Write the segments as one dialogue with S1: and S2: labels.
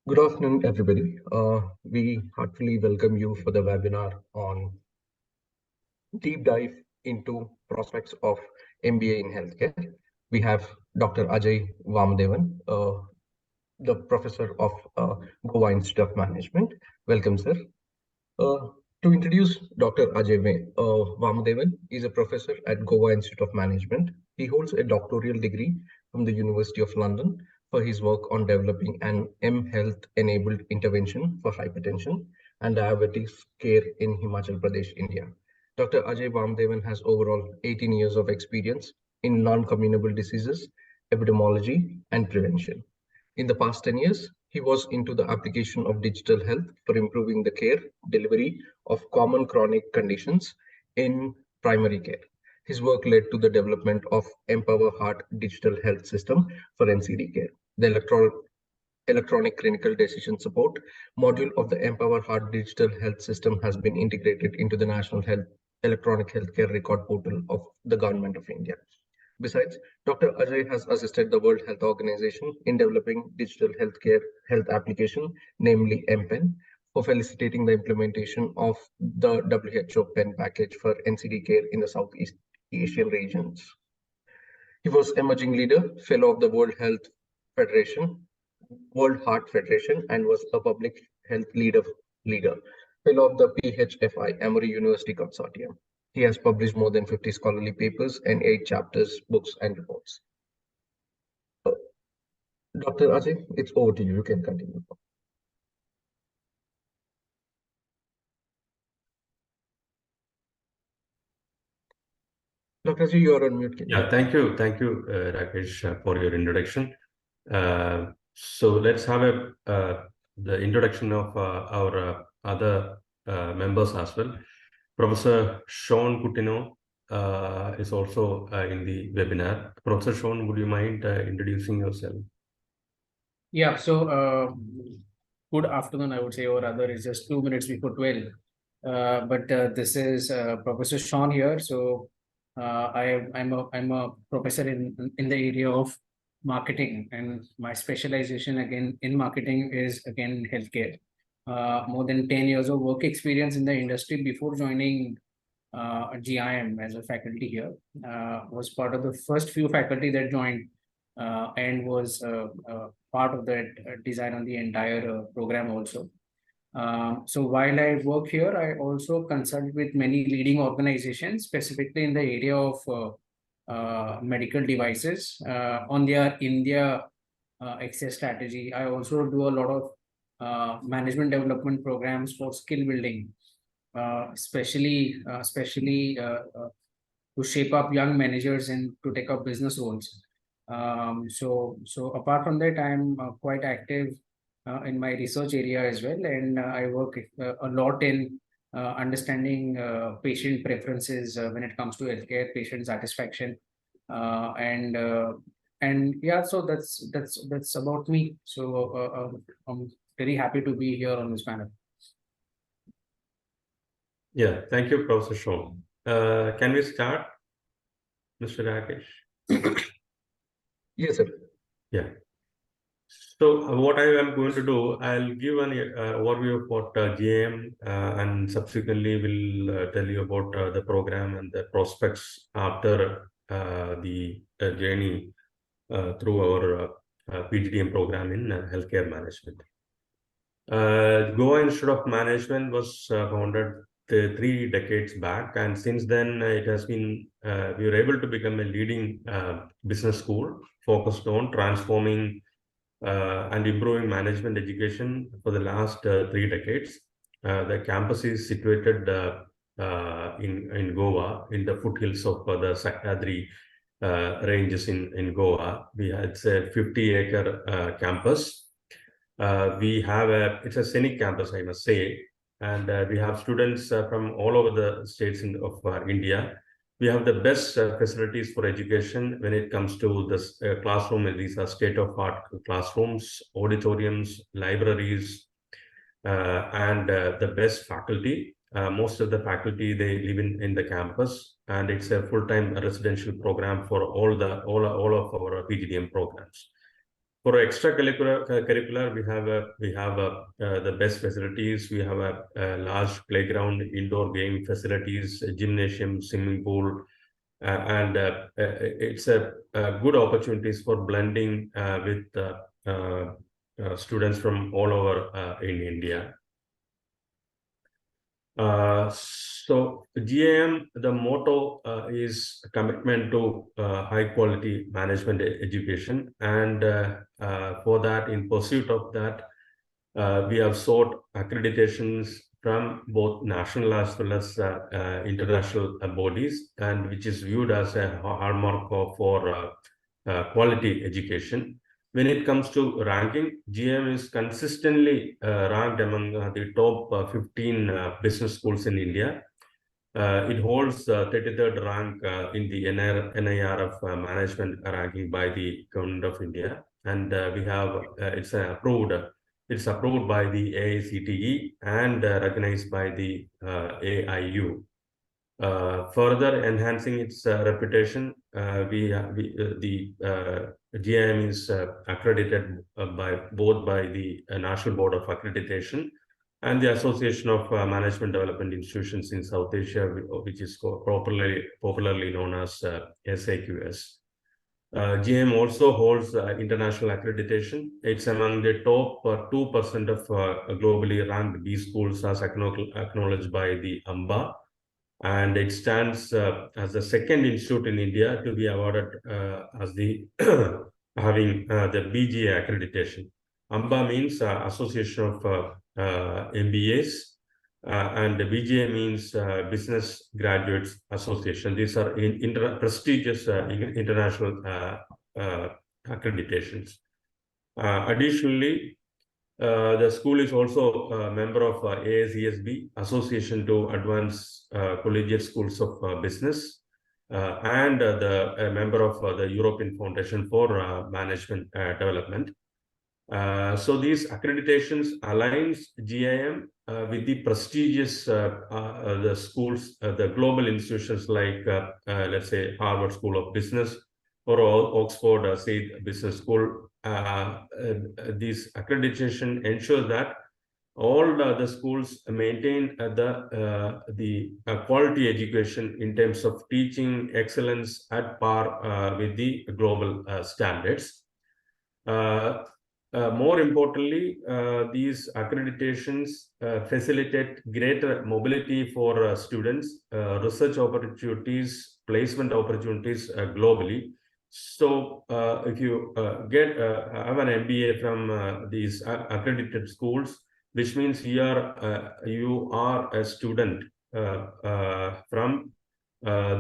S1: Good afternoon, everybody. We heartily welcome you for the webinar on deep dive into prospects of MBA in healthcare. We have Dr. Ajay Vamadevan, the professor of Goa Institute of Management. Welcome, sir. Uh, to introduce Dr. Vamadevan is a professor at Goa Institute of Management. He holds a doctoral degree from the University of London for his work on developing an M-health-enabled intervention for hypertension and diabetes care in Himachal Pradesh, India. Dr. Ajay Vamadevan has overall 18 years of experience in non-communicable diseases, epidemiology, and prevention. In the past 10 years, he was into the application of digital health for improving the care delivery of common chronic conditions in primary care. His work led to the development of Empower Heart Digital Health System for NCD care. The electronic clinical decision support module of the Empower Heart Digital Health System has been integrated into the National Health Electronic Healthcare Record Portal of the Government of India. Besides, Dr. Ajay has assisted the World Health Organization in developing digital healthcare health application, namely MPEN, for facilitating the implementation of the WHO PEN package for NCD care in the Southeast Asian regions. He was emerging leader, fellow of the World Heart Federation, and was a public health leader, fellow of the PHFI, Emory University Consortium. He has published more than 50 scholarly papers and 8 chapters, books, and reports. Dr. Ajay, it's over to you. You can continue. Dr. Ajay, you are on mute.
S2: Yeah, thank you, Rakesh, for your introduction. So let's have the introduction of our other members as well. Professor Sean Coutinho is also in the webinar. Professor Sean, would you mind introducing yourself?
S3: Yeah, so good afternoon, I would say, or rather it's just 2 minutes before 12. But this is Professor Sean here. So I'm a professor in the area of marketing, and my specialization again in marketing is again healthcare. More than 10 years of work experience in the industry before joining GIM as a faculty here. Was part of the first few faculty that joined and was part of that design on the entire program also. So while I work here, I also consult with many leading organizations, specifically in the area of medical devices on their India access strategy. I also do a lot of management development programs for skill building, especially to shape up young managers and to take up business roles. So apart from that, I'm quite active in my research area as well, and I work a lot in understanding patient preferences when it comes to healthcare, patient satisfaction, and yeah, so that's about me. So I'm very happy to be here on this panel.
S2: Yeah, thank you, Professor Sean. Can we start, Mr. Rakesh?
S1: Yes, sir.
S2: Yeah. So what I am going to do, I'll give an overview of what GM and subsequently will tell you about the program and the prospects after the journey through our PGDM program in healthcare management. Goa Institute of Management was founded 3 decades back, and since then it has been we were able to become a leading business school focused on transforming and improving management education for the last 3 decades. The campus is situated in Goa, in the foothills of the Sahyadri ranges in Goa. It's a 50-acre campus. It's a scenic campus, I must say, and we have students from all over the states of India. We have the best facilities for education when it comes to this classroom. These are state-of-art classrooms, auditoriums, libraries, and the best faculty. Most of the faculty, they live in the campus, and it's a full-time residential program for all of our PGDM programs. For extracurricular, we have the best facilities. We have a large playground, indoor game facilities, a gymnasium, swimming pool, and it's a good opportunities for blending with students from all over in India. So GIM, the motto is commitment to high quality management education, and for that, in pursuit of that, we have sought accreditations from both national as well as international bodies, and which is viewed as a hallmark for quality education. When it comes to ranking, GM is consistently ranked among the top 15 business schools in India. It holds 33rd rank in the NIRF management ranking by the Government of India, and we have it's approved by the AICTE and recognized by the AIU. Further enhancing its reputation, the GIM is accredited by the National Board of Accreditation and the Association of Management Development Institutions in South Asia, which is popularly known as SAQS. GM also holds international accreditation. It's among the top 2% of globally ranked B schools as acknowledged by the AMBA. And it stands as the second institute in India to be awarded as the having the BGA accreditation. AMBA means Association of MBAs, and the BGA means Business Graduates Association. These are prestigious international accreditations. Additionally, the school is also a member of ASESB, Association to Advance Collegiate Schools of Business, and a member of the European Foundation for Management Development. So these accreditations aligns GIM with the prestigious the schools, the global institutions like let's say Harvard School of Business or Oxford Said Business School. This accreditation ensures that all the schools maintain the quality education in terms of teaching excellence at par with the global standards. More importantly, these accreditations facilitate greater mobility for students, research opportunities, placement opportunities globally. So if you have an MBA from these accredited schools, which means you are a student from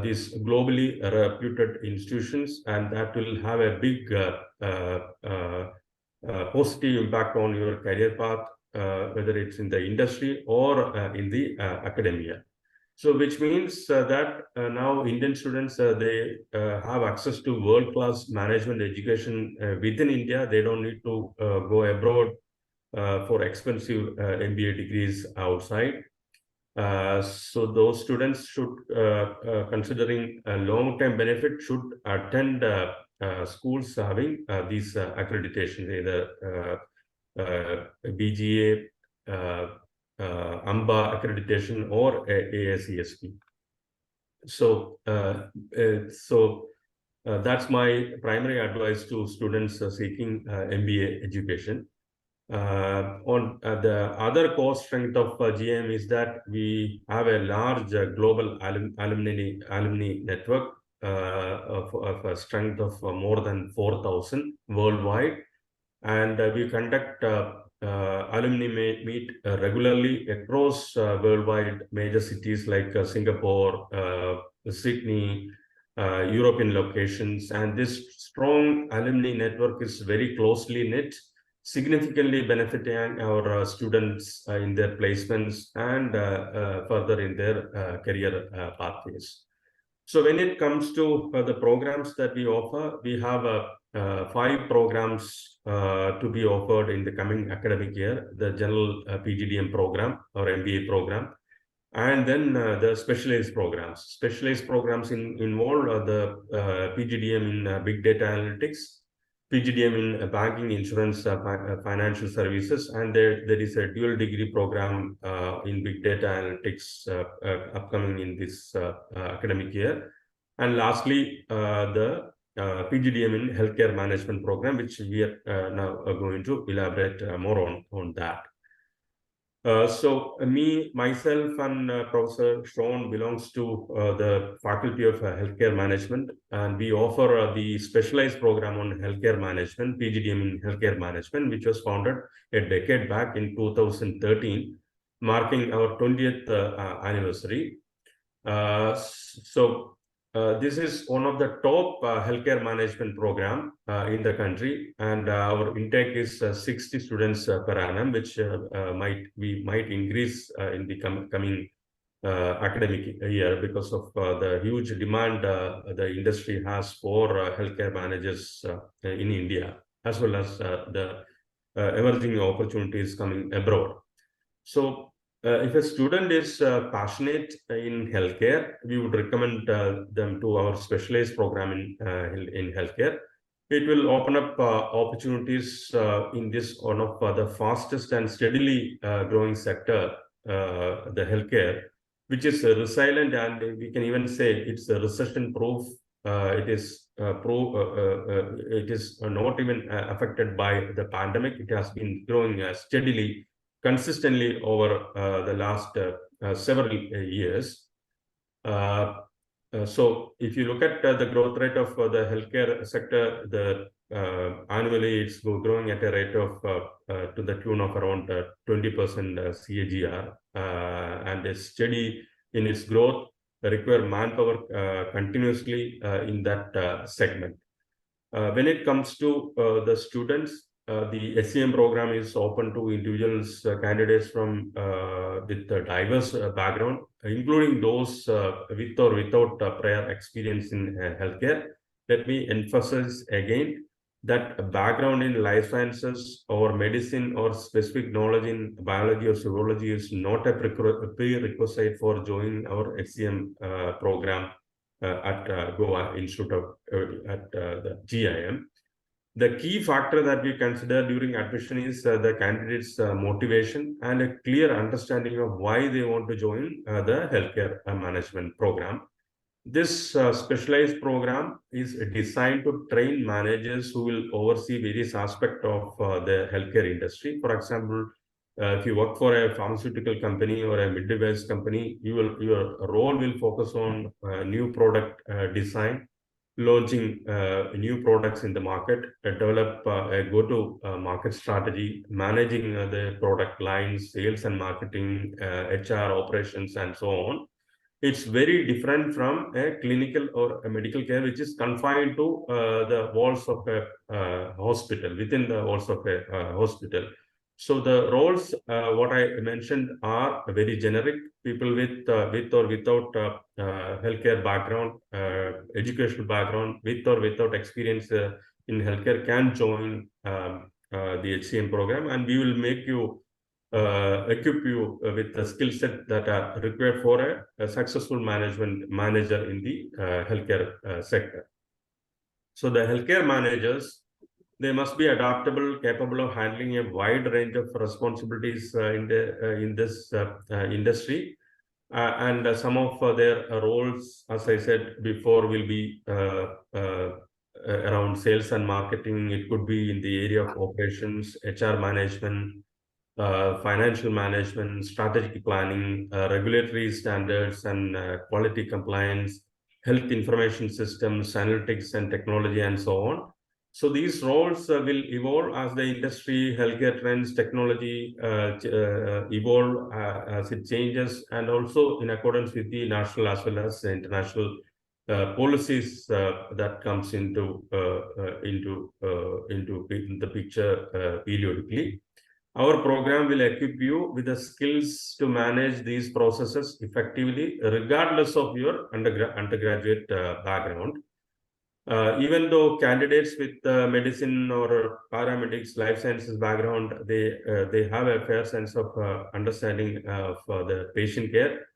S2: these globally reputed institutions, and that will have a big positive impact on your career path, whether it's in the industry or in the academia. So which means that now Indian students, they have access to world-class management education within India. They don't need to go abroad for expensive MBA degrees outside. So those students should, considering a long-term benefit, should attend schools having these accreditations, either BGA, AMBA accreditation, or ASESB. So, that's my primary advice to students seeking MBA education. On the other core strength of GM is that we have a large global alumni network of a strength of more than 4,000 worldwide, and we conduct alumni meet regularly across worldwide major cities like Singapore, Sydney, European locations, and this strong alumni network is very closely knit, significantly benefiting our students in their placements and further in their career pathways. So when it comes to the programs that we offer, we have 5 programs to be offered in the coming academic year: the general PGDM program or MBA program, and then the specialized programs. Specialized programs involve the PGDM in big data analytics, PGDM in banking, insurance, financial services, and there is a dual degree program in big data analytics upcoming in this academic year. And lastly, the PGDM in healthcare management program, which we are now going to elaborate more on that. So myself and Professor Sean belongs to the Faculty of Healthcare Management, and we offer the specialized program on healthcare management, PGDM in healthcare management, which was founded a decade back in 2013, marking our 20th anniversary. This is one of the top healthcare management program in the country, and our intake is 60 students per annum, which we might increase in the coming academic year because of the huge demand the industry has for healthcare managers in India, as well as the emerging opportunities coming abroad. So if a student is passionate in healthcare, we would recommend them to our specialized program in healthcare. It will open up opportunities in this one of the fastest and steadily growing sector, the healthcare, which is resilient, and we can even say it's recession proof. It is it is not even affected by the pandemic. It has been growing steadily, consistently over the last several years. So if you look at the growth rate of the healthcare sector, the annually it's growing at a rate of to the tune of around 20% CAGR, and is steady in its growth, require manpower continuously in that segment. When it comes to the students, the SCM program is open to individuals, candidates from with a diverse background, including those with or without prior experience in healthcare. Let me emphasize again that background in life sciences or medicine or specific knowledge in biology or zoology is not a prerequisite for joining our SCM program at Goa Institute of at the GIM. The key factor that we consider during admission is the candidate's motivation and a clear understanding of why they want to join the healthcare management program. This specialized program is designed to train managers who will oversee various aspects of the healthcare industry. For example, if you work for a pharmaceutical company or a mid-device company, your role will focus on new product design, launching new products in the market, develop a go-to-market strategy, managing the product lines, sales and marketing, HR operations, and so on. It's very different from a clinical or a medical care, which is confined to the walls of a hospital, within the walls of a hospital. So the roles, what I mentioned, are very generic. People with or without healthcare background, educational background, with or without experience in healthcare can join the HCM program, and we will make you equip you with the skill set that are required for a successful manager in the healthcare sector. So the healthcare managers, they must be adaptable, capable of handling a wide range of responsibilities in this industry. And some of their roles, as I said before, will be around sales and marketing. It could be in the area of operations, HR management, financial management, strategic planning, regulatory standards and quality compliance, health information systems, analytics and technology, and so on. So these roles will evolve as the industry, healthcare trends, technology evolve as it changes, and also in accordance with the national as well as international policies that comes into the picture periodically. Our program will equip you with the skills to manage these processes effectively, regardless of your undergraduate background. Even though candidates with medicine or paramedics, life sciences background, they have a fair sense of understanding of the patient care,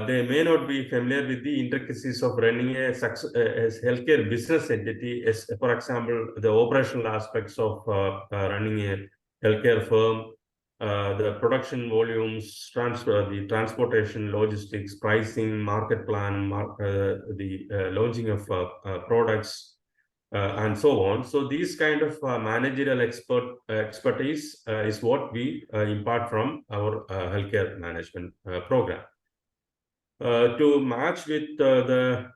S2: they may not be familiar with the intricacies of running a healthcare business entity, as, for example, the operational aspects of running a healthcare firm, the production volumes, the transportation, logistics, pricing, market plan, the launching of products, and so on. So these kind of managerial expertise is what we impart from our healthcare management program. To match with the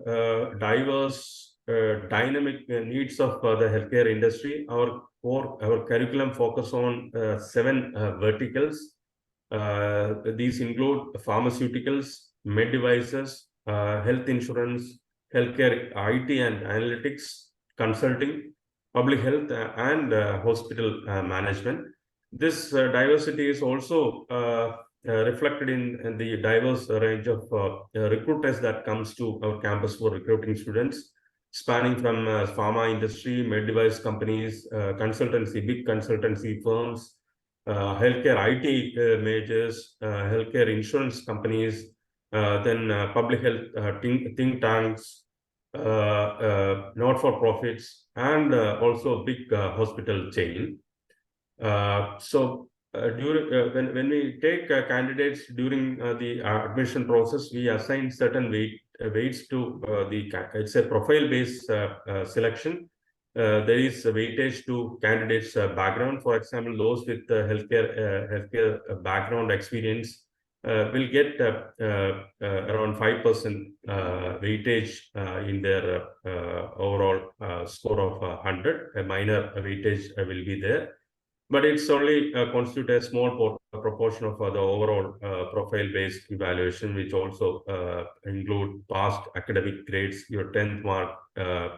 S2: diverse dynamic needs of the healthcare industry, our curriculum focus on 7 verticals. These include pharmaceuticals, med devices, health insurance, healthcare IT and analytics, consulting, public health, and hospital management. This diversity is also reflected in the diverse range of recruiters that comes to our campus for recruiting students, spanning from pharma industry, med device companies, big consultancy firms, healthcare IT majors, healthcare insurance companies, then public health think tanks, not-for-profits, and also big hospital chain. When we take candidates during the admission process, we assign certain weights to it's a profile-based selection. There is a weightage to candidates' background. For example, those with healthcare background experience will get around 5% weightage in their overall score of 100. A minor weightage will be there, but it's only constitute a small proportion of the overall profile-based evaluation, which also include past academic grades, your 10th mark,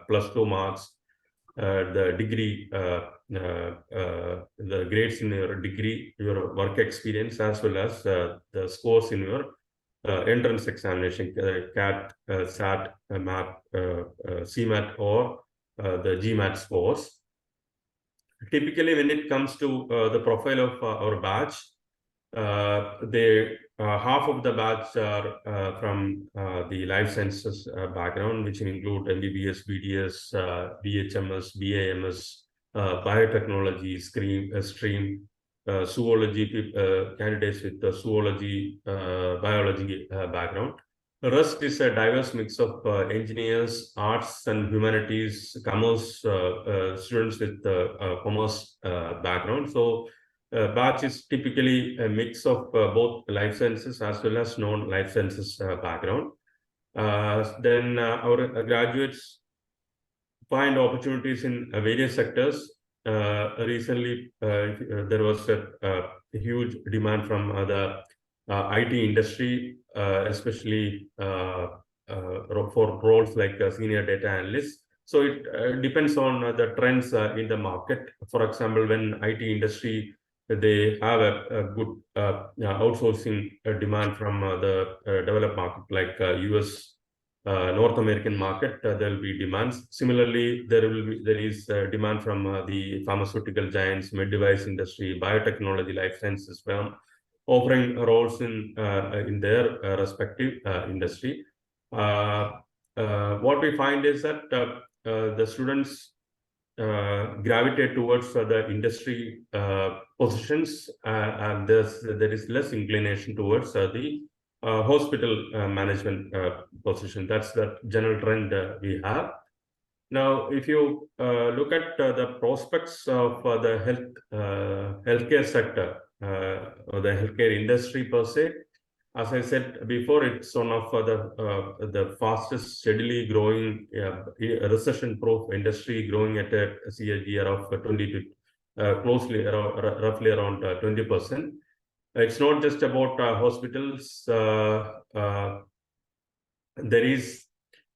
S2: plus 2 marks, the degree, the grades in your degree, your work experience, as well as the scores in your entrance examination, CAT, SAT, MAT, CMAT, or the GMAT scores. Typically, when it comes to the profile of our batch, half of the batch are from the life sciences background, which include MBBS, BDS, BHMS, BAMS, biotechnology stream, zoology, candidates with the zoology, biology background. The rest is a diverse mix of engineers, arts and humanities, commerce, students with commerce background. So batch is typically a mix of both life sciences as well as non-life sciences background. Then our graduates find opportunities in various sectors. Recently, there was a huge demand from the IT industry, especially for roles like senior data analyst. So it depends on the trends in the market. For example, when IT industry, they have a good outsourcing demand from the developed market like US, North American market, there will be demands. Similarly, there is demand from the pharmaceutical giants, med device industry, biotechnology, life sciences firm, offering roles in their respective industry. What we find is that the students gravitate towards the industry positions, and there is less inclination towards the hospital management position. That's the general trend we have. Now, if you look at the prospects of the healthcare sector, or the healthcare industry per se, as I said before, it's one of the fastest, steadily growing, recession-proof industry, growing at a CAGR of 20 to roughly around 20%. It's not just about hospitals. There is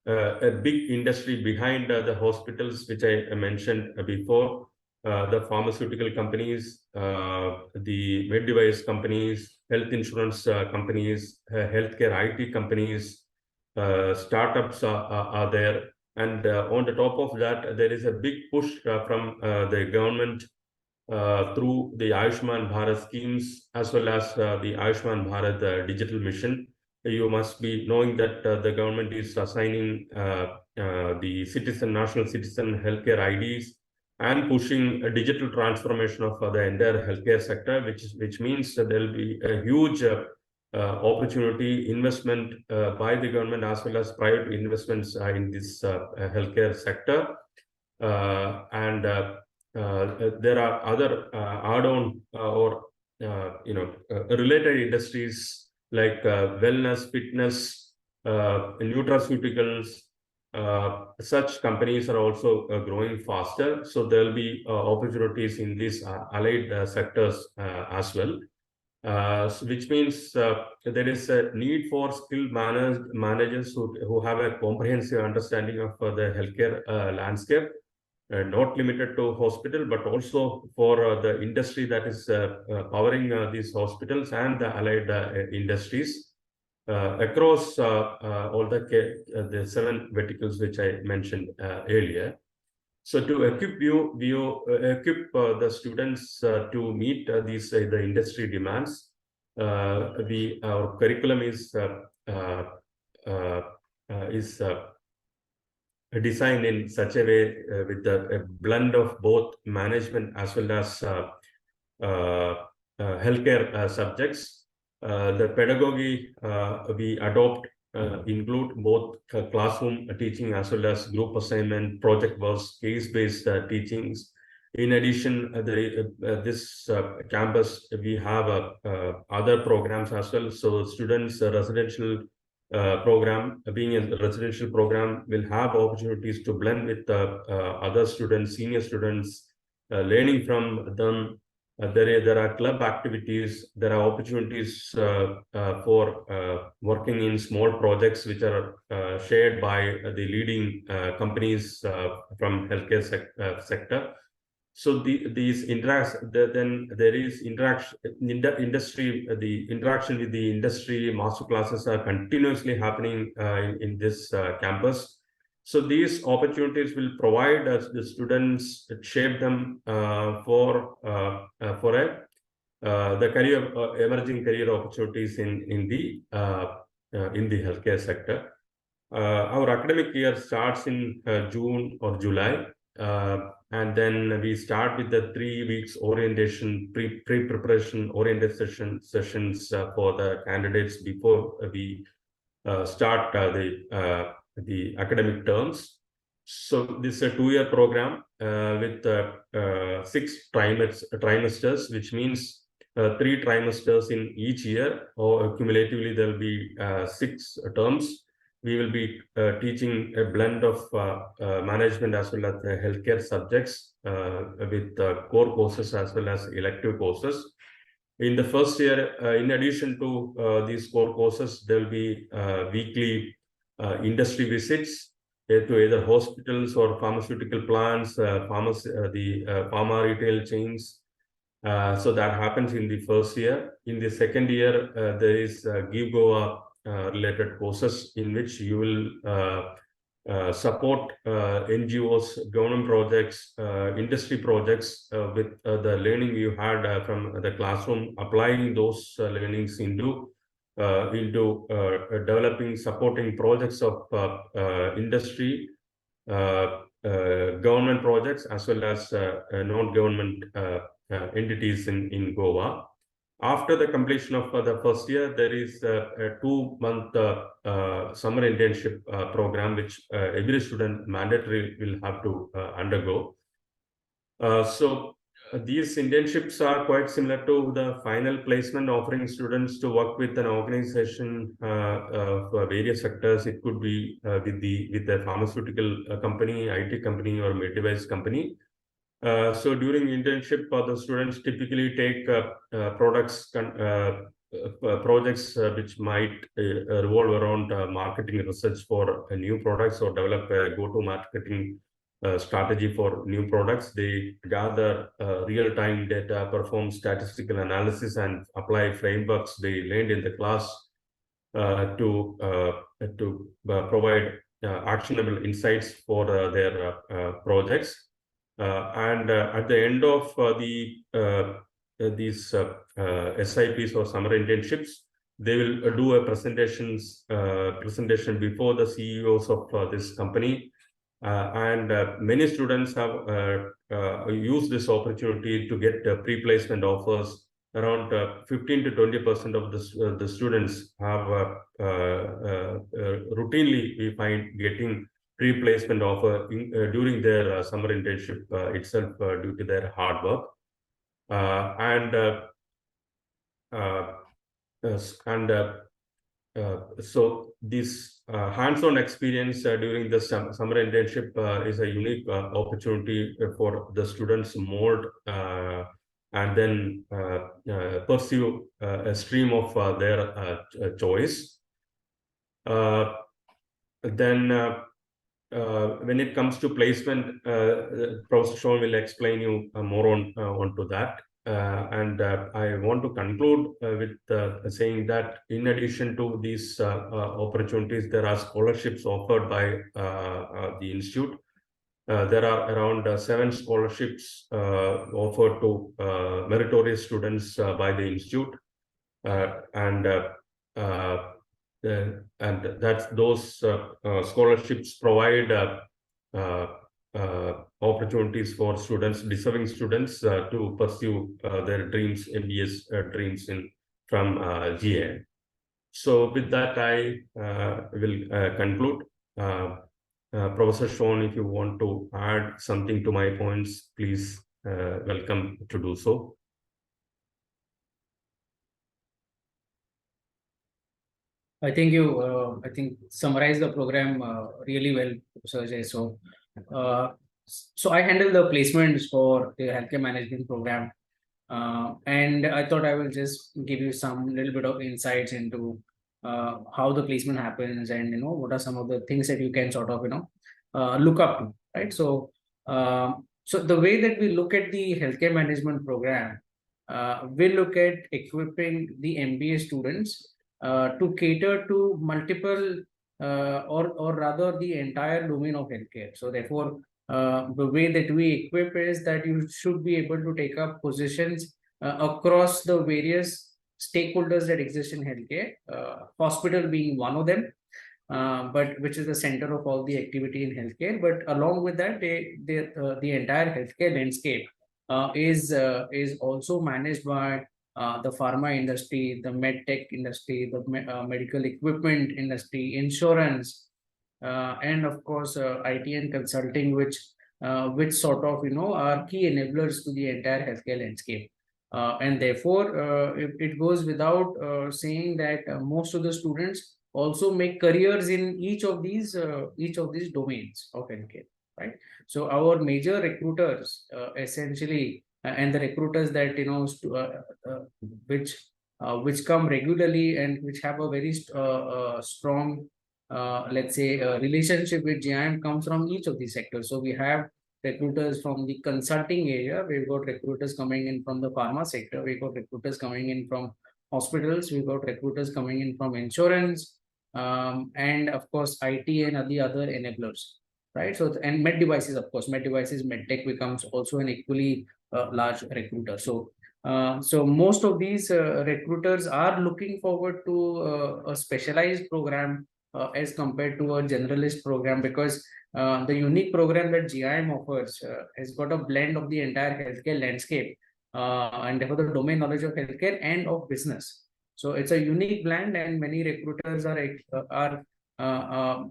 S2: a big industry behind the hospitals, which I mentioned before. The pharmaceutical companies, the med device companies, health insurance companies, healthcare IT companies, startups are there. And on the top of that, there is a big push from the government through the Ayushman Bharat schemes, as well as the Ayushman Bharat digital mission. you must be knowing that the government is assigning the national citizen healthcare IDs and pushing a digital transformation of the entire healthcare sector, which means that there will be a huge opportunity investment by the government as well as private investments in this healthcare sector. And there are other add-on or related industries like wellness, fitness, nutraceuticals. Such companies are also growing faster. So there will be opportunities in these allied sectors as well. Which means there is a need for skilled managers who have a comprehensive understanding of the healthcare landscape, not limited to hospital, but also for the industry that is powering these hospitals and the allied industries across all the 7 verticals which I mentioned earlier. So to equip the students to meet the industry demands, our curriculum is designed in such a way with a blend of both management as well as healthcare subjects. The pedagogy we adopt include both classroom teaching as well as group assignment, project work, case-based teachings. In addition, this campus, we have other programs as well. So students, residential program, being a residential program, will have opportunities to blend with other students, senior students, learning from them. There are club activities. There are opportunities for working in small projects which are shared by the leading companies from healthcare sector. So these interacts, then there is interaction in the industry. The interaction with the industry master classes are continuously happening in this campus. So these opportunities will provide us the students, shape them for the emerging career opportunities in the healthcare sector. Our academic year starts in June or July. And then we start with the 3 weeks orientation, pre-preparation orientation sessions for the candidates before we start the academic terms. So this is a 2-year program with 6 trimesters, which means 3 trimesters in each year, or cumulatively there will be 6 terms. We will be teaching a blend of management as well as healthcare subjects with core courses as well as elective courses. In the first year, in addition to these core courses, there will be weekly industry visits to either hospitals or pharmaceutical plants, pharma retail chains. So that happens in the first year. In the second year, there is Give Goa related courses in which you will support NGOs, government projects, industry projects with the learning you had from the classroom, applying those learnings into developing, supporting projects of industry, government projects, as well as non-government entities in Goa. After the completion of the first year, there is a 2-month summer internship program, which every student mandatory will have to undergo. So these internships are quite similar to the final placement, offering students to work with an organization for various sectors. It could be with a pharmaceutical company, IT company, or med device company. So during internship, the students typically take projects which might revolve around marketing research for new products, or develop a go-to-marketing strategy for new products. They gather real-time data, perform statistical analysis, and apply frameworks they learned in the class to provide actionable insights for their projects. And at the end of these SIPs or summer internships, they will do a presentation before the CEOs of this company. And many students have used this opportunity to get pre-placement offers. Around 15 to 20% of the students have routinely, we find, getting pre-placement offer during their summer internship itself due to their hard work. So this hands-on experience during the summer internship is a unique opportunity for the students to mold and then pursue a stream of their choice. When it comes to placement, Professor Sean will explain you more onto that. I want to conclude with saying that in addition to these opportunities, there are scholarships offered by the institute. There are around 7 scholarships offered to meritorious students by the institute, and that's those scholarships provide opportunities for students, deserving students, to pursue their dreams, MBA's dreams from GA. So with that, I will conclude. Professor Sean, if you want to add something to my points, please welcome to do so.
S3: I think you, summarized the program really well, Professor Jay. So I handle the placements for the healthcare management program, and I thought I will just give you some little bit of insights into how the placement happens, and what are some of the things that you can sort of look up to, right? So the way that we look at the healthcare management program, we look at equipping the MBA students to cater to multiple or rather the entire domain of healthcare. So therefore, the way that we equip is that you should be able to take up positions across the various stakeholders that exist in healthcare, hospital being one of them, but which is the center of all the activity in healthcare. But along with that, the entire healthcare landscape is also managed by the pharma industry, the med tech industry, the medical equipment industry, insurance, and of course IT and consulting, which sort of are key enablers to the entire healthcare landscape. And therefore, it goes without saying that most of the students also make careers in each of these domains of healthcare, right? So our major recruiters essentially, and the recruiters that which come regularly and which have a very strong let's say relationship with GIM, comes from each of these sectors. So we have recruiters from the consulting area, we've got recruiters coming in from the pharma sector, we've got recruiters coming in from hospitals, we've got recruiters coming in from insurance, and of course IT and the other enablers, right? So, and med devices, of course, med devices, med tech becomes also an equally large recruiter. So most of these recruiters are looking forward to a specialized program as compared to a generalist program, because the unique program that GIM offers has got a blend of the entire healthcare landscape, and therefore the domain knowledge of healthcare and of business. So it's a unique blend, and many recruiters have a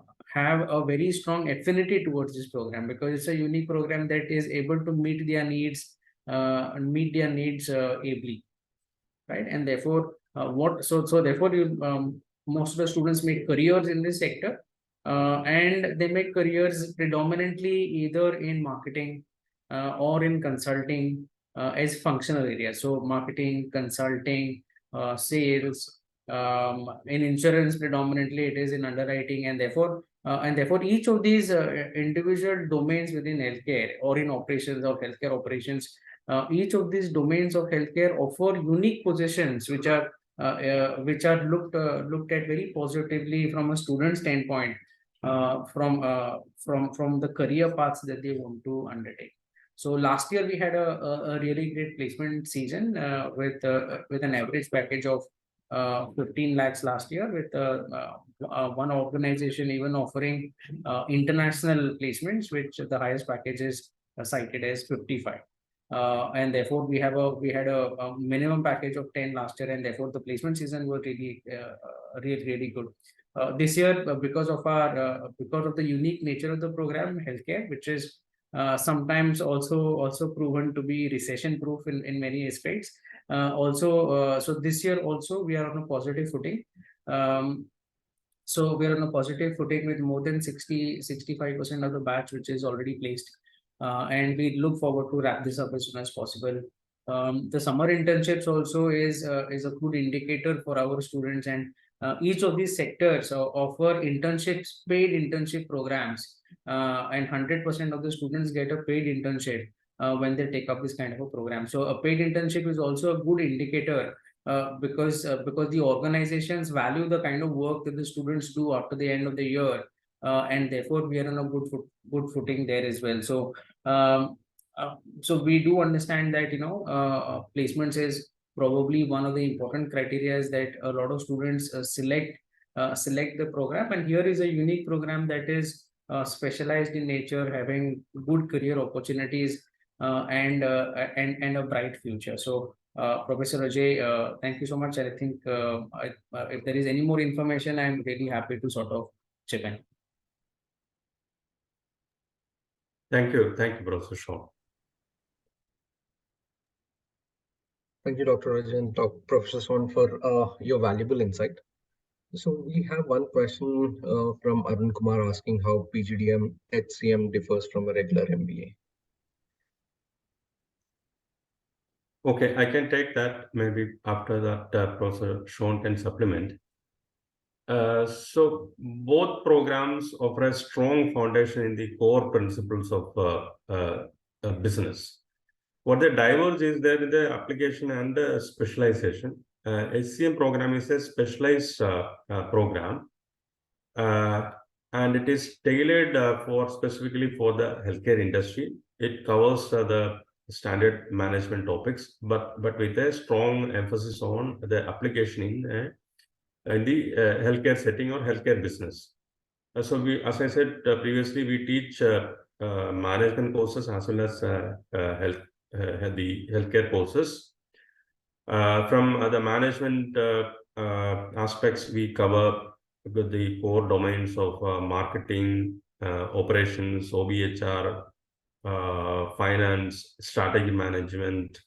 S3: very strong affinity towards this program, because it's a unique program that is able to meet their needs ably, right? And therefore, therefore you most of the students make careers in this sector, and they make careers predominantly either in marketing or in consulting as functional areas. So marketing, consulting, sales, in insurance predominantly it is in underwriting, and therefore each of these individual domains within healthcare or in operations or healthcare operations, each of these domains of healthcare offer unique positions which are looked at very positively from a student standpoint, from the career paths that they want to undertake. So last year we had a really great placement season with an average package of 15 lakhs last year, with one organization even offering international placements, which the highest package is cited as 55. And therefore we had a minimum package of 10 last year, and therefore the placement season was really really good. This year, because of the unique nature of the program, healthcare, which is sometimes also proven to be recession proof in many aspects. So this year also we are on a positive footing. So we are on a positive footing with more than 65% of the batch which is already placed. And we look forward to wrap this up as soon as possible. The summer internships also is a good indicator for our students, and each of these sectors offer internships, paid internship programs, and 100% of the students get a paid internship when they take up this kind of a program. So a paid internship is also a good indicator, because the organizations value the kind of work that the students do after the end of the year, and therefore we are on a good footing there as well. So we do understand that placements is probably one of the important criteria that a lot of students select the program, and here is a unique program that is specialized in nature, having good career opportunities, and a bright future. So Professor Ajay, thank you so much. I think if there is any more information, I'm really happy to sort of chip in.
S2: Thank you, Professor Sean.
S1: Thank you, Dr. Ajay and Professor Swan, for your valuable insight. So we have one question from Arun Kumar asking how PGDM HCM differs from a regular MBA.
S2: Okay, I can take that. Maybe after that, Professor Sean can supplement. So both programs offer a strong foundation in the core principles of business. What they diverge is there in the application and the specialization. HCM program is a specialized program, and it is tailored specifically for the healthcare industry. It covers the standard management topics, but with a strong emphasis on the application in the healthcare setting or healthcare business. So as I said previously, we teach management courses as well as the healthcare courses. From the management aspects, we cover the core domains of marketing, operations, OBHR, finance, strategy management,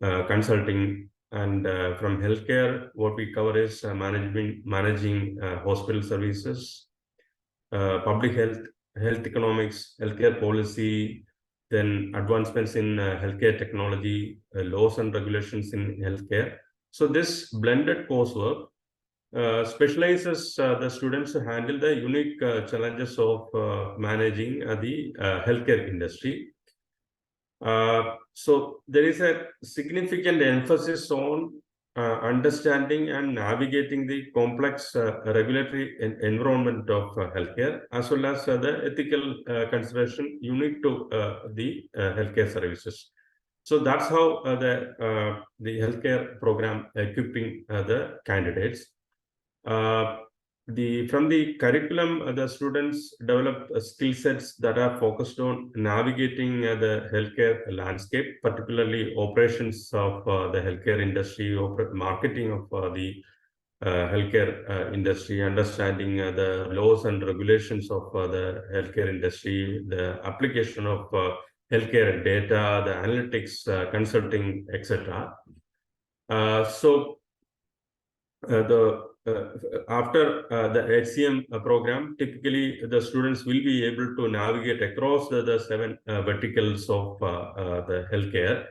S2: consulting. And from healthcare, what we cover is managing hospital services, public health economics, healthcare policy, then advancements in healthcare technology, laws and regulations in healthcare. So this blended coursework specializes the students to handle the unique challenges of managing the healthcare industry. So there is a significant emphasis on understanding and navigating the complex regulatory environment of healthcare, as well as the ethical consideration unique to the healthcare services. So that's how the healthcare program equipping the candidates. From the curriculum, the students develop skill sets that are focused on navigating the healthcare landscape, particularly operations of the healthcare industry, marketing of the healthcare industry, understanding the laws and regulations of the healthcare industry, the application of healthcare data, the analytics, consulting, etc. After the HCM program, typically the students will be able to navigate across the 7 verticals of the healthcare.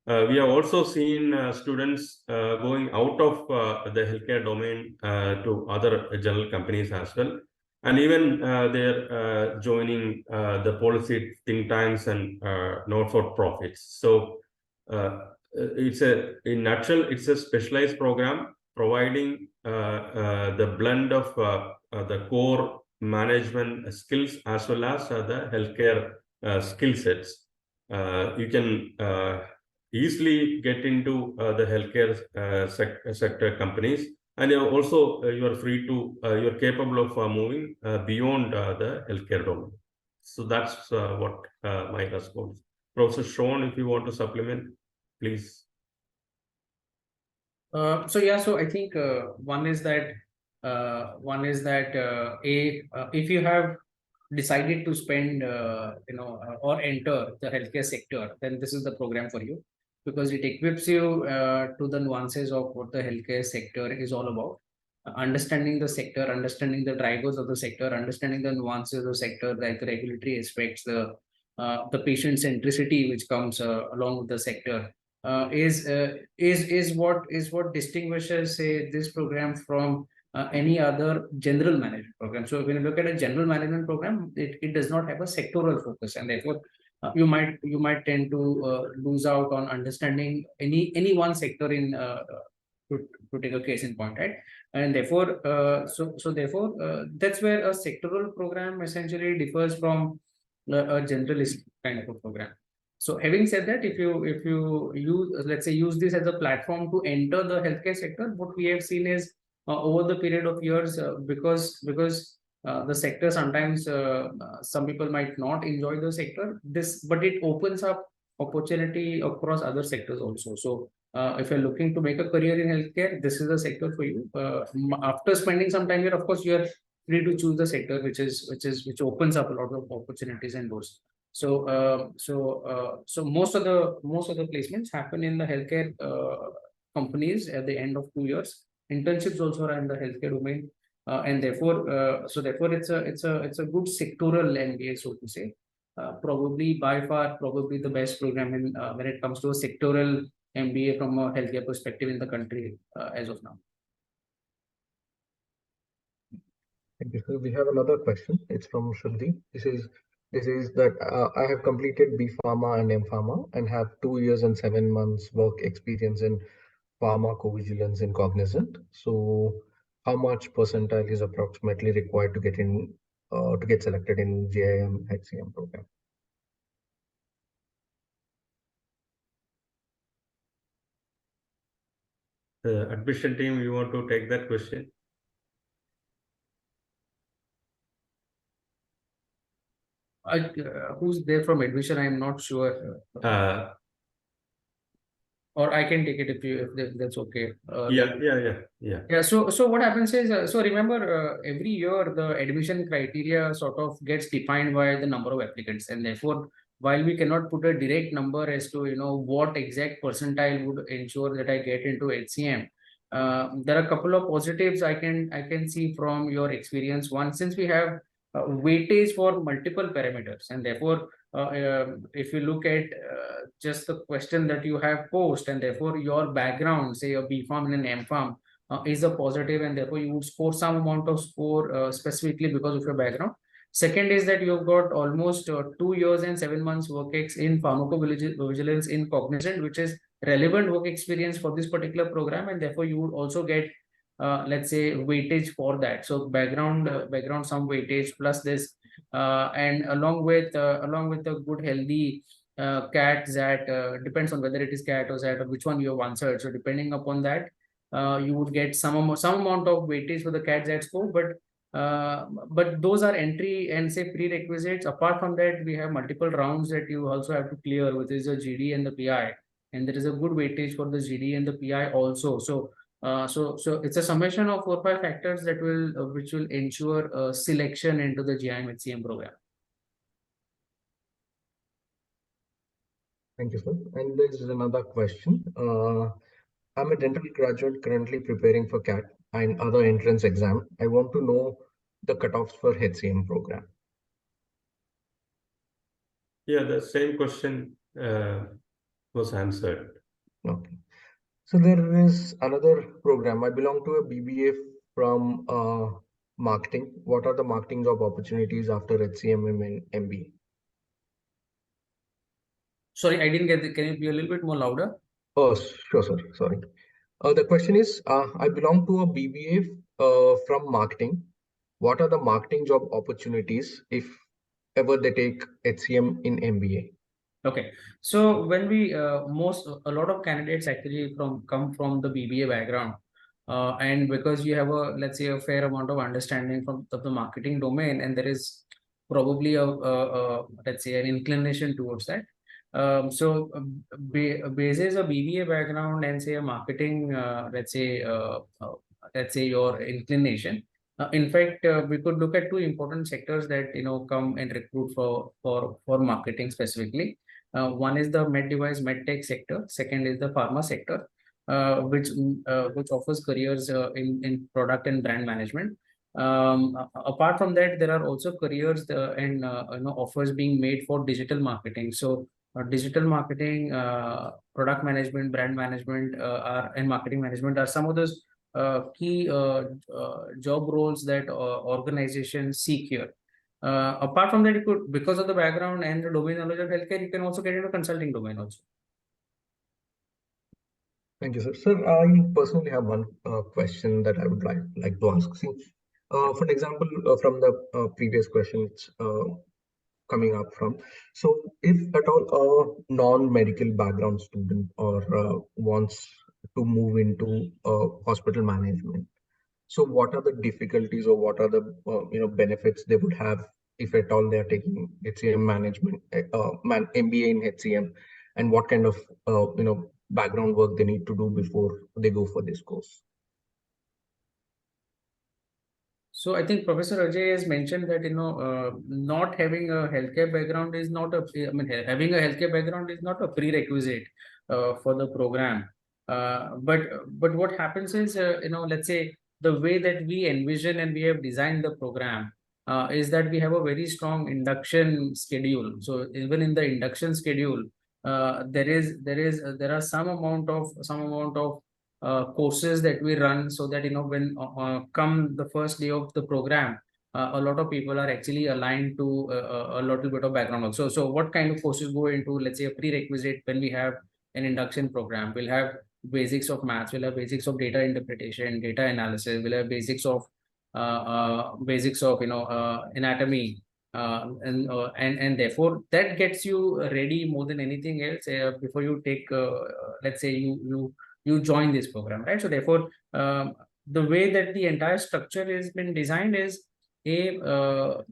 S2: We have also seen students going out of the healthcare domain to other general companies as well. And even they're joining the policy think tanks and not-for-profits. So in a nutshell, it's a specialized program providing the blend of the core management skills as well as the healthcare skill sets. You can easily get into the healthcare sector companies, and also you are free to you're capable of moving beyond the healthcare domain. So that's what my response. Professor Sean, if you want to supplement, please.
S3: So I think one is that if you have decided to spend or enter the healthcare sector, then this is the program for you, because it equips you to the nuances of what the healthcare sector is all about. Understanding the sector, understanding the drivers of the sector, understanding the nuances of the sector, like the regulatory aspects, the patient centricity which comes along with the sector, is what distinguishes, say, this program from any other general management program. So when you look at a general management program, it does not have a sectoral focus, and therefore you might tend to lose out on understanding any one sector in to take a case in point, right? And therefore, that's where a sectoral program essentially differs from a generalist kind of a program. So having said that, if you use, let's say, use this as a platform to enter the healthcare sector, what we have seen is over the period of years, because the sector sometimes some people might not enjoy the sector, but it opens up opportunity across other sectors also. So if you're looking to make a career in healthcare, this is the sector for you. After spending some time here, of course, you're free to choose the sector which opens up a lot of opportunities and doors. So most of the placements happen in the healthcare companies at the end of 2 years. Internships also are in the healthcare domain, and therefore it's a good sectoral MBA, so to say. Probably by far, probably the best program in when it comes to a sectoral MBA from a healthcare perspective in the country as of now.
S1: Thank you, sir. We have another question. It's from Shruti. This is that I have completed B Pharma and M Pharma and have 2 years and 7 months work experience in pharmacovigilance in Cognizant. So, how much percentile is approximately required to get selected in GIM HCM program?
S2: The admission team, you want to take that question?
S3: Who's there from admission? I'm not sure. Or I can take it if that's okay. Yeah. So what happens is, so remember, every year the admission criteria sort of gets defined by the number of applicants, and therefore, while we cannot put a direct number as to what exact percentile would ensure that I get into HCM, there are a couple of positives I can see from your experience. One, since we have weightage for multiple parameters, and therefore, if you look at just the question that you have posed, and therefore your background, say a B Farm and an M Farm, is a positive, and therefore you would score some amount of score specifically because of your background. Second is that you've got almost 2 years and 7 months work ex in pharmacovigilance in Cognizant, which is relevant work experience for this particular program, and therefore you would also get let's say weightage for that. So background some weightage plus this, and along with a good healthy CAT ZAT, depends on whether it is CAT or ZAT or which one you have answered. So depending upon that, you would get some amount of weightage for the CAT ZAT score, but those are entry and say prerequisites. Apart from that, we have multiple rounds that you also have to clear, which is a GD and the PI, and there is a good weightage for the GD and the PI also. So it's a summation of 4 or 5 factors that which will ensure selection into the GIM HCM program.
S1: Thank you, sir. And there is another question. I'm a dental graduate currently preparing for CAT and other entrance exam. I want to know the cutoffs for HCM program.
S2: Yeah, the same question was answered.
S1: Okay. So there is another program. I belong to a BBA from marketing. What are the marketing job opportunities after HCM and MBA?
S3: Sorry, I didn't get it. Can you be a little bit more louder?
S1: Oh, sure, sir. Sorry. The question is, I belong to a BBA from marketing. What are the marketing job opportunities if ever they take HCM in MBA?
S3: Okay, so when we a lot of candidates actually come from the BBA background, and because you have a, let's say, a fair amount of understanding of the marketing domain, and there is probably let's say, an inclination towards that. Basis a BBA background and say a marketing, let's say your inclination. In fact, we could look at two important sectors that come and recruit for marketing specifically. One is the med device, med tech sector. Second is the pharma sector, which offers careers in product and brand management. Apart from that, there are also careers and offers being made for digital marketing. So, digital marketing, product management, brand management, and marketing management are some of those key job roles that organizations seek here. Apart from that, you could, because of the background and the domain knowledge of healthcare, you can also get into consulting domain also.
S1: Thank you, sir. Sir, I personally have one question that I would like to ask. See, for example, from the previous questions coming up from, so if at all a non-medical background student or wants to move into hospital management, so what are the difficulties or what are the benefits they would have if at all they are taking HCM management, MBA in HCM, and what kind of background work they need to do before they go for this course?
S3: So I think Professor Ajay has mentioned that not having a healthcare background is not a, I mean, having a healthcare background is not a prerequisite for the program. But what happens is, let's say the way that we envision and we have designed the program is that we have a very strong induction schedule. So even in the induction schedule, there are some amount of courses that we run, so that when come the first day of the program, a lot of people are actually aligned to a little bit of background also. So what kind of courses go into, let's say, a prerequisite when we have an induction program? We'll have basics of maths, we'll have basics of data interpretation, data analysis, we'll have basics of anatomy, and therefore that gets you ready more than anything else before you take let's say you join this program, right? So therefore, the way that the entire structure has been designed is so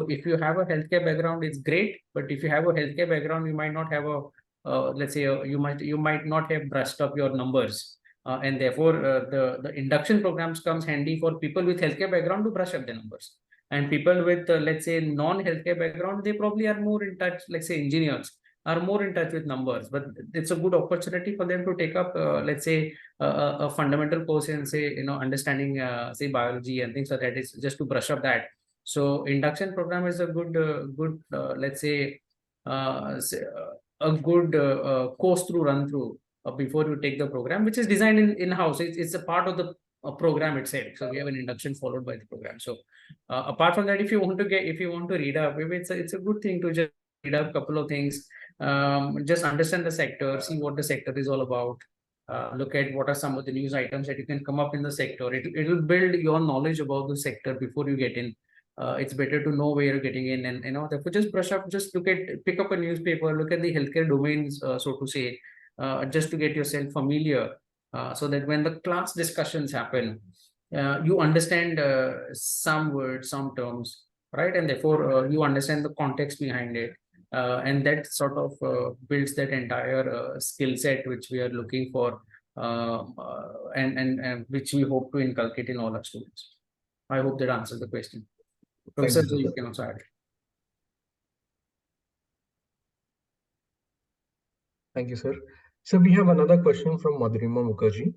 S3: if you have a healthcare background, it's great. But if you have a healthcare background, you might not have a let's say you might not have brushed up your numbers, and therefore the induction programs comes handy for people with healthcare background to brush up their numbers. And people with let's say non-healthcare background, they probably are more in touch, like say engineers are more in touch with numbers, but it's a good opportunity for them to take up let's say a fundamental course in, say, understanding say biology and things like that, is just to brush up that. So induction program is a good let's say a good course to run through before you take the program, which is designed in-house. It's a part of the program itself. So we have an induction followed by the program. So apart from that, if you want to read up, maybe it's a good thing to just read up a couple of things, just understand the sector, see what the sector is all about, look at what are some of the news items that you can come up in the sector. It will build your knowledge about the sector before you get in. It's better to know where you're getting in, and therefore just brush up, just pick up a newspaper, look at the healthcare domains, so to say, just to get yourself familiar, so that when the class discussions happen, you understand some words, some terms, right? And therefore you understand the context behind it, and that sort of builds that entire skill set which we are looking for, and which we hope to inculcate in all our students. I hope that answers the question. Professor, you can also add.
S1: Thank you, sir. So we have another question from Madhurima Mukherjee.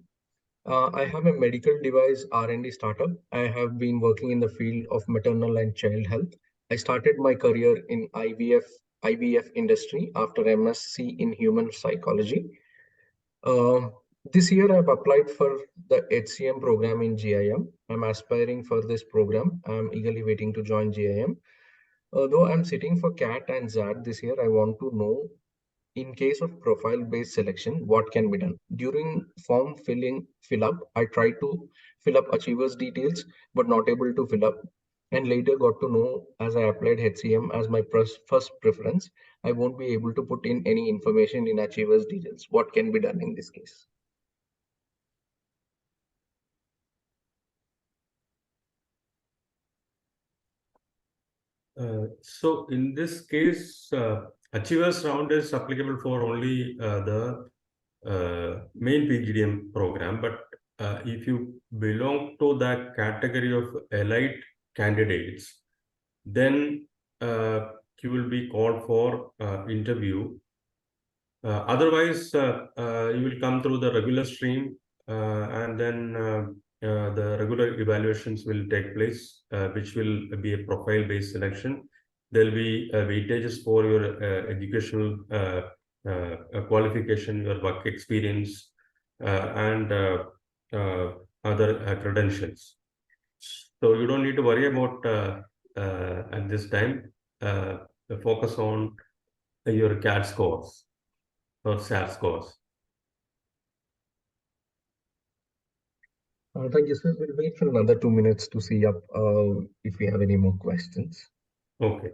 S1: I have a medical device R&D startup. I have been working in the field of maternal and child health. I started my career in IVF industry after MSc in human psychology. This year I've applied for the HCM program in GIM. I'm aspiring for this program. I'm eagerly waiting to join GIM. Though I'm sitting for CAT and ZAT this year, I want to know, in case of profile-based selection, what can be done? During form fill up, I tried to fill up achievers details, but not able to fill up and later got to know as I applied HCM as my first preference, I won't be able to put in any information in Achievers details. What can be done in this case?
S2: So in this case, Achievers round is applicable for only the main PGDM program, but if you belong to the category of elite candidates, then you will be called for interview. Otherwise, you will come through the regular stream, and then the regular evaluations will take place, which will be a profile-based selection. There will be weightages for your educational qualification, your work experience, and other credentials. So you don't need to worry about at this time. Focus on your CAT scores or SAT scores.
S1: Thank you, sir. We'll wait for another 2 minutes to see up if we have any more questions.
S2: Okay.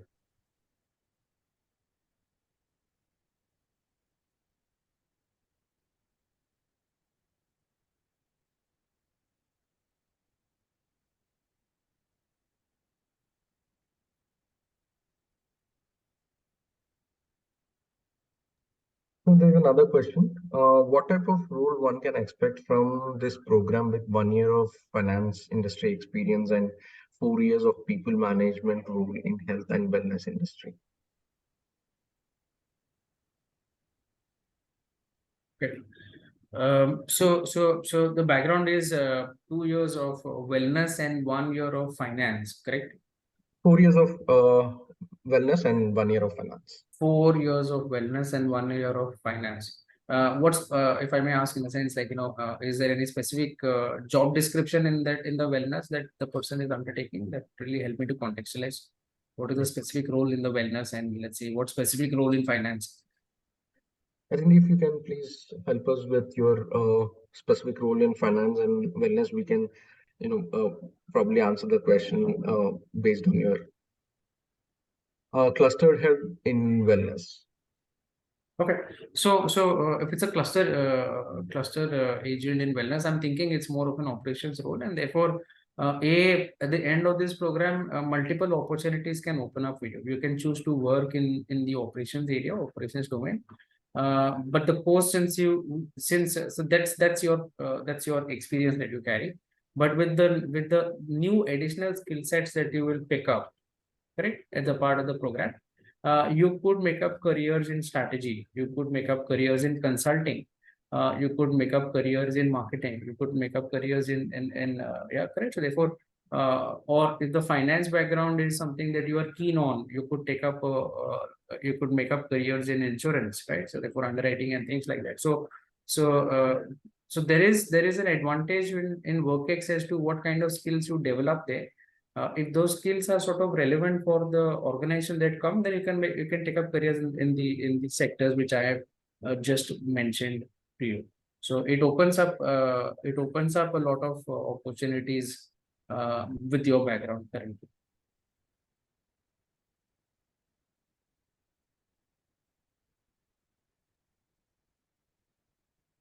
S1: So there's another question. What type of role one can expect from this program with 1 year of finance industry experience and 4 years of people management role in health and wellness industry?
S3: Okay. So the background is 2 years of wellness and 1 year of finance, correct?
S1: 4 years of wellness and 1 year of finance.
S3: 4 years of wellness and 1 year of finance. What's if I may ask in a sense, like, is there any specific job description in the wellness that the person is undertaking that really help me to contextualize? What is the specific role in the wellness, and let's see what specific role in finance?
S1: I think if you can please help us with your specific role in finance and wellness, we can, probably answer the question based on your clustered head in wellness.
S3: Okay, so if it's a cluster agent in wellness, I'm thinking it's more of an operations role, and therefore, at the end of this program, multiple opportunities can open up for you. You can choose to work in the operations area, operations domain. But the post so that's your experience that you carry. But with the new additional skill sets that you will pick up, correct, as a part of the program, you could make up careers in strategy, you could make up careers in consulting, you could make up careers in marketing, you could make up careers in yeah, correct. So therefore, or if the finance background is something that you are keen on, you could take up you could make up careers in insurance, right? So therefore underwriting and things like that. So there is an advantage in WorkX as to what kind of skills you develop there. If those skills are sort of relevant for the organization that come, then you can take up careers in the sectors which I have just mentioned to you. So it opens up a lot of opportunities with your background currently.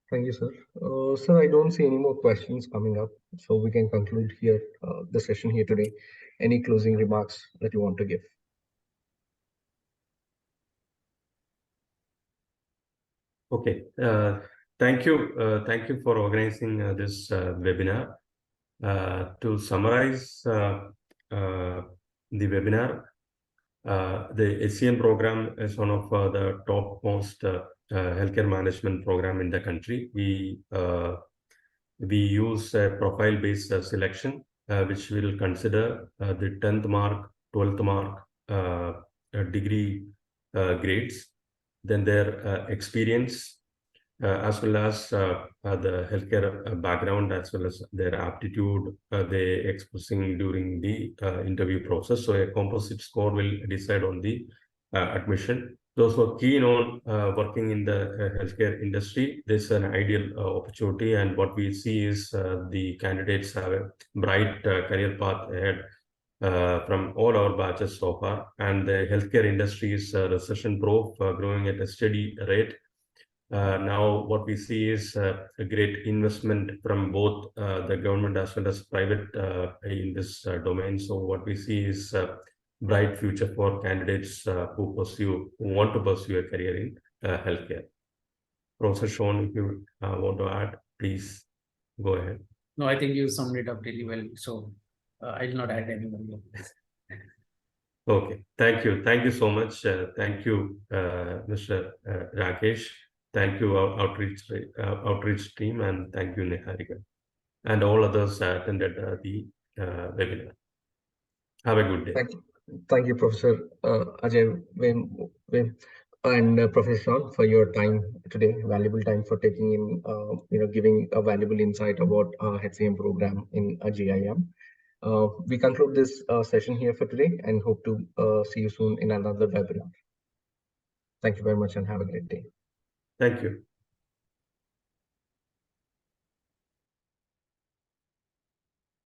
S1: Thank you, sir. Sir, I don't see any more questions coming up, so we can conclude here the session here today. Any closing remarks that you want to give?
S2: Okay. Thank you. Thank you for organizing this webinar. To summarize the webinar, the HCM program is one of the topmost healthcare management program in the country. We use a profile-based selection, which will consider the 10th mark, 12th mark degree grades, then their experience, as well as the healthcare background, as well as their aptitude they expressing during the interview process. So a composite score will decide on the admission. Those who are keen on working in the healthcare industry, this is an ideal opportunity. And what we see is the candidates have a bright career path ahead from all our batches so far. And the healthcare industry is recession-proof, growing at a steady rate. Now, what we see is a great investment from both the government as well as private in this domain. So, what we see is a bright future for candidates who want to pursue a career in healthcare. Professor Sean, if you want to add, please go ahead.
S3: No, I think you summed it up really well. So I will not add any more.
S2: Okay, thank you. Thank you so much. Thank you, Mr. Rakesh. Thank you, our outreach team, and thank you, Niharika, and all others attended the webinar. Have a good day.
S1: Thank you, Professor Ajay, Wim, and Professor Sean for your time today. Valuable time for taking in, giving a valuable insight about HCM program in GIM. We conclude this session here for today and hope to see you soon in another webinar. Thank you very much and have a great day.
S2: Thank you.